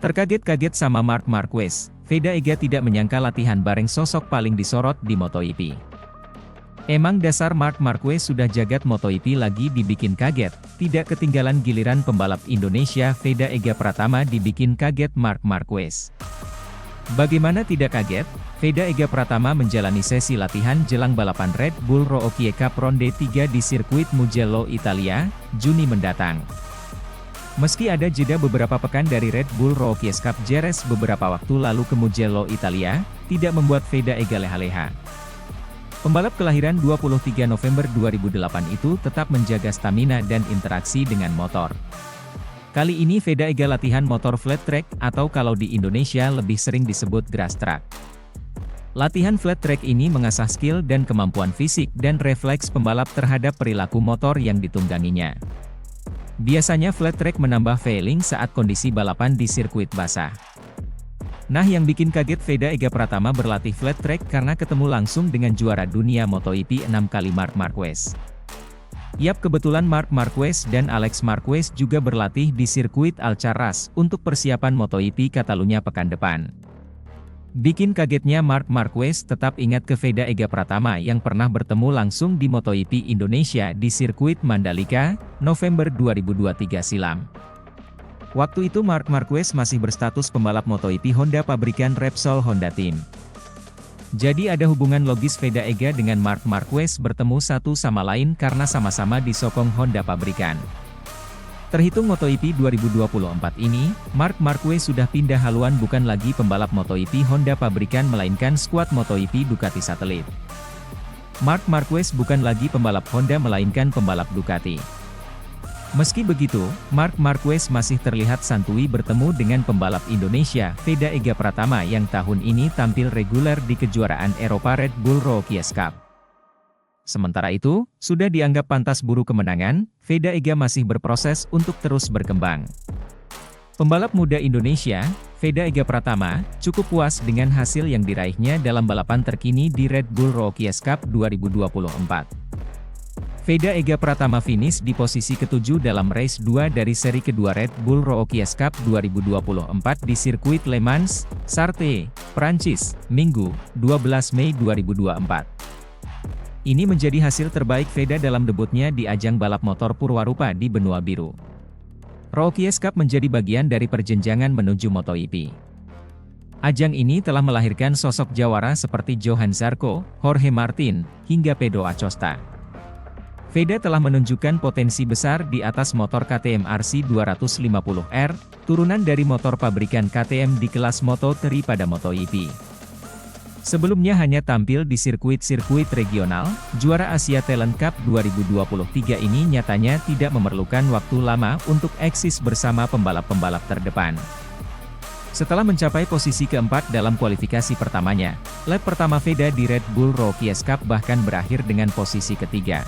Terkaget-kaget sama Marc Marquez, Veda Ega tidak menyangka latihan bareng sosok paling disorot di MotoGP. Emang dasar Marc Marquez sudah jagat MotoGP lagi dibikin kaget, tidak ketinggalan giliran pembalap Indonesia Veda Ega Pratama dibikin kaget Marc Marquez. Bagaimana tidak kaget? Veda Ega Pratama menjalani sesi latihan jelang balapan Red Bull Rookie Cup Ronde 3 di sirkuit Mugello, Italia, Juni mendatang. Meski ada jeda beberapa pekan dari Red Bull Rookie Cup Jerez beberapa waktu lalu ke Mugello, Italia, tidak membuat Veda Ega leha-leha. Pembalap kelahiran 23 November 2008 itu tetap menjaga stamina dan interaksi dengan motor. Kali ini Veda Ega latihan motor flat track atau kalau di Indonesia lebih sering disebut grass track. Latihan flat track ini mengasah skill dan kemampuan fisik dan refleks pembalap terhadap perilaku motor yang ditungganginya. Biasanya flat track menambah feeling saat kondisi balapan di sirkuit basah. Nah, yang bikin kaget Veda Ega Pratama berlatih flat track karena ketemu langsung dengan juara dunia MotoGP 6 kali Marc Marquez. Yap, kebetulan Marc Marquez dan Alex Marquez juga berlatih di sirkuit Alcaraz untuk persiapan MotoGP Catalunya pekan depan. Bikin kagetnya Marc Marquez tetap ingat ke Veda Ega Pratama yang pernah bertemu langsung di MotoGP Indonesia di sirkuit Mandalika, November 2023 silam. Waktu itu Marc Marquez masih berstatus pembalap MotoGP Honda pabrikan Repsol Honda Team. Jadi ada hubungan logis Veda Ega dengan Marc Marquez bertemu satu sama lain karena sama-sama disokong Honda pabrikan. Terhitung MotoGP 2024 ini, Marc Marquez sudah pindah haluan bukan lagi pembalap MotoGP Honda pabrikan melainkan skuad MotoGP Ducati Satelit. Marc Marquez bukan lagi pembalap Honda melainkan pembalap Ducati. Meski begitu, Marc Marquez masih terlihat santuy bertemu dengan pembalap Indonesia Veda Ega Pratama yang tahun ini tampil reguler di kejuaraan Eropa Red Bull Rookie Cup. Sementara itu, sudah dianggap pantas buru kemenangan, Veda Ega masih berproses untuk terus berkembang. Pembalap muda Indonesia, Veda Ega Pratama, cukup puas dengan hasil yang diraihnya dalam balapan terkini di Red Bull Rookie Cup 2024. Veda Ega Pratama finish di posisi ke-7 dalam race 2 dari seri kedua Red Bull Rookie Cup 2024 di sirkuit Le Mans, Sarthe, Prancis, Minggu, 12 Mei 2024. Ini menjadi hasil terbaik Veda dalam debutnya di ajang balap motor Purwarupa di benua biru. Rookie Cup menjadi bagian dari perjenjangan menuju MotoGP. Ajang ini telah melahirkan sosok jawara seperti Johan Zarco, Jorge Martin, hingga Pedro Acosta. Veda telah menunjukkan potensi besar di atas motor KTM RC 250R, turunan dari motor pabrikan KTM di kelas Moto3 pada MotoGP. Sebelumnya hanya tampil di sirkuit-sirkuit regional, juara Asia Talent Cup 2023 ini nyatanya tidak memerlukan waktu lama untuk eksis bersama pembalap-pembalap terdepan. Setelah mencapai posisi keempat dalam kualifikasi pertamanya, lap pertama Veda di Red Bull Rookie Cup bahkan berakhir dengan posisi ketiga.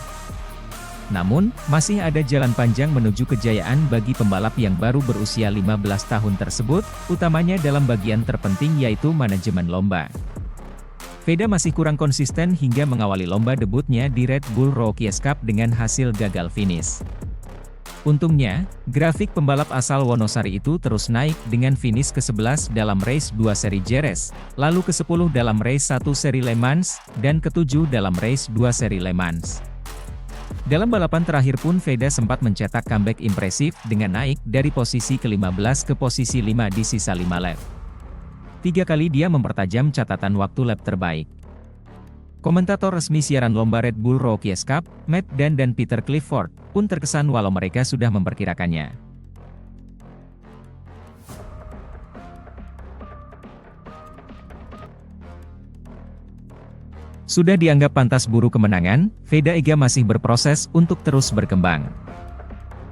Namun, masih ada jalan panjang menuju kejayaan bagi pembalap yang baru berusia 15 tahun tersebut, utamanya dalam bagian terpenting yaitu manajemen lomba. Veda masih kurang konsisten hingga mengawali lomba debutnya di Red Bull Rookie Cup dengan hasil gagal finish. Untungnya, grafik pembalap asal Wonosari itu terus naik dengan finish ke-11 dalam race 2 seri Jerez, lalu ke-10 dalam race 1 seri Le Mans, dan ke-7 dalam race 2 seri Le Mans. Dalam balapan terakhir pun Veda sempat mencetak comeback impresif dengan naik dari posisi ke-15 ke posisi 5 di sisa 5 lap. 3 kali dia mempertajam catatan waktu lap terbaik. Komentator resmi siaran lomba Red Bull Rookie Cup, Matt Dan dan Peter Clifford, pun terkesan walau mereka sudah memperkirakannya. Sudah dianggap pantas buru kemenangan, Veda Ega masih berproses untuk terus berkembang.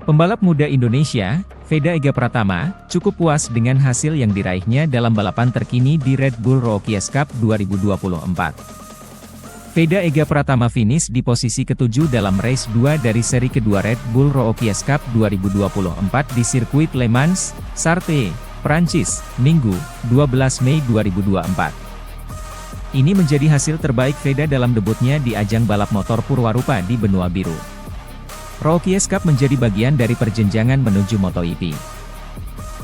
Pembalap muda Indonesia, Veda Ega Pratama, cukup puas dengan hasil yang diraihnya dalam balapan terkini di Red Bull Rookie Cup 2024. Veda Ega Pratama finish di posisi ke-7 dalam race 2 dari seri kedua Red Bull Rookie Cup 2024 di sirkuit Le Mans, Sarthe, Prancis, Minggu, 12 Mei 2024. Ini menjadi hasil terbaik Veda dalam debutnya di ajang balap motor Purwarupa di benua biru. Rookie Cup menjadi bagian dari perjenjangan menuju MotoGP.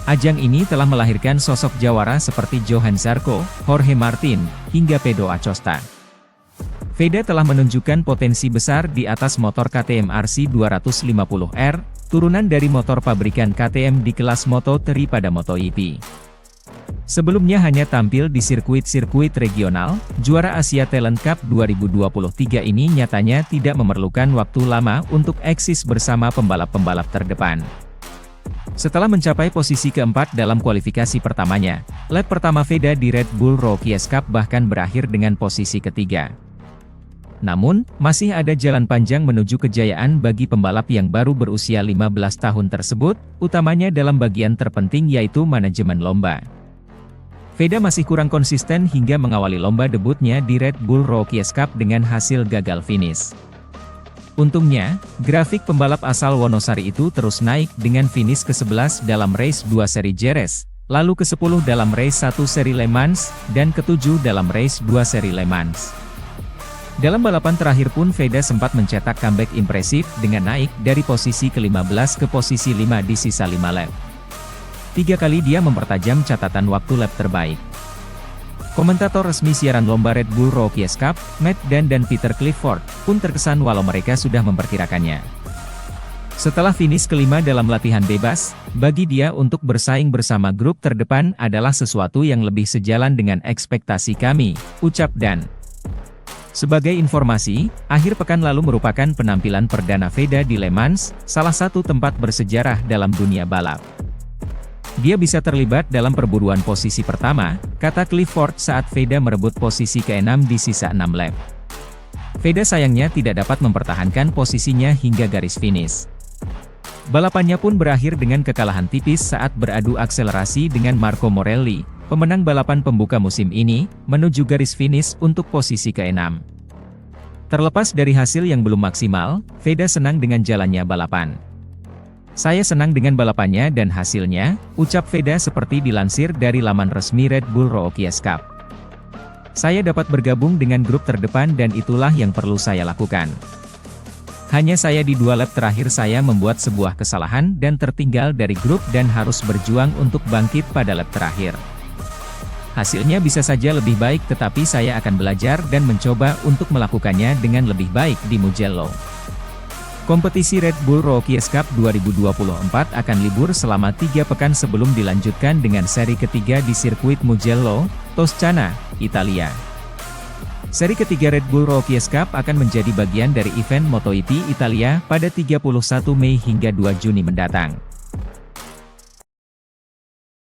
Ajang ini telah melahirkan sosok jawara seperti Johann Zarco, Jorge Martin, hingga Pedro Acosta. Veda telah menunjukkan potensi besar di atas motor KTM RC 250R, turunan dari motor pabrikan KTM di kelas Moto3 pada MotoGP. Sebelumnya hanya tampil di sirkuit-sirkuit regional, juara Asia Talent Cup 2023 ini nyatanya tidak memerlukan waktu lama untuk eksis bersama pembalap-pembalap terdepan. Setelah mencapai posisi keempat dalam kualifikasi pertamanya, lap pertama Veda di Red Bull Rookies Cup bahkan berakhir dengan posisi ketiga. Namun, masih ada jalan panjang menuju kejayaan bagi pembalap yang baru berusia 15 tahun tersebut, utamanya dalam bagian terpenting yaitu manajemen lomba. Veda masih kurang konsisten hingga mengawali lomba debutnya di Red Bull Rookies Cup dengan hasil gagal finish. Untungnya, grafik pembalap asal Wonosari itu terus naik dengan finish ke-11 dalam race 2 seri Jerez, lalu ke-10 dalam race 1 seri Le Mans, dan ke-7 dalam race 2 seri Le Mans. Dalam balapan terakhir pun Veda sempat mencetak comeback impresif dengan naik dari posisi ke-15 ke posisi 5 di sisa 5 lap. 3 kali dia mempertajam catatan waktu lap terbaik. Komentator resmi siaran lomba Red Bull Rookies Cup, Matt Dan dan Peter Clifford, pun terkesan walau mereka sudah memperkirakannya. Setelah finish kelima dalam latihan bebas, bagi dia untuk bersaing bersama grup terdepan adalah sesuatu yang lebih sejalan dengan ekspektasi kami, ucap Dan. Sebagai informasi, akhir pekan lalu merupakan penampilan perdana Veda di Le Mans, salah satu tempat bersejarah dalam dunia balap. Dia bisa terlibat dalam perburuan posisi pertama, kata Clifford saat Veda merebut posisi ke-6 di sisa 6 lap. Veda sayangnya tidak dapat mempertahankan posisinya hingga garis finish. Balapannya pun berakhir dengan kekalahan tipis saat beradu akselerasi dengan Marco Morelli, pemenang balapan pembuka musim ini, menuju garis finish untuk posisi ke-6. Terlepas dari hasil yang belum maksimal, Veda senang dengan jalannya balapan. Saya senang dengan balapannya dan hasilnya, ucap Veda seperti dilansir dari laman resmi Red Bull Rookies Cup. Saya dapat bergabung dengan grup terdepan dan itulah yang perlu saya lakukan. Hanya saya di 2 lap terakhir saya membuat sebuah kesalahan dan tertinggal dari grup dan harus berjuang untuk bangkit pada lap terakhir. Hasilnya bisa saja lebih baik tetapi saya akan belajar dan mencoba untuk melakukannya dengan lebih baik di Mugello. Kompetisi Red Bull Rookies Cup 2024 akan libur selama 3 pekan sebelum dilanjutkan dengan seri ketiga di sirkuit Mugello, Toscana, Italia. Seri ketiga Red Bull Rookies Cup akan menjadi bagian dari event MotoGP Italia pada 31 Mei hingga 2 Juni mendatang.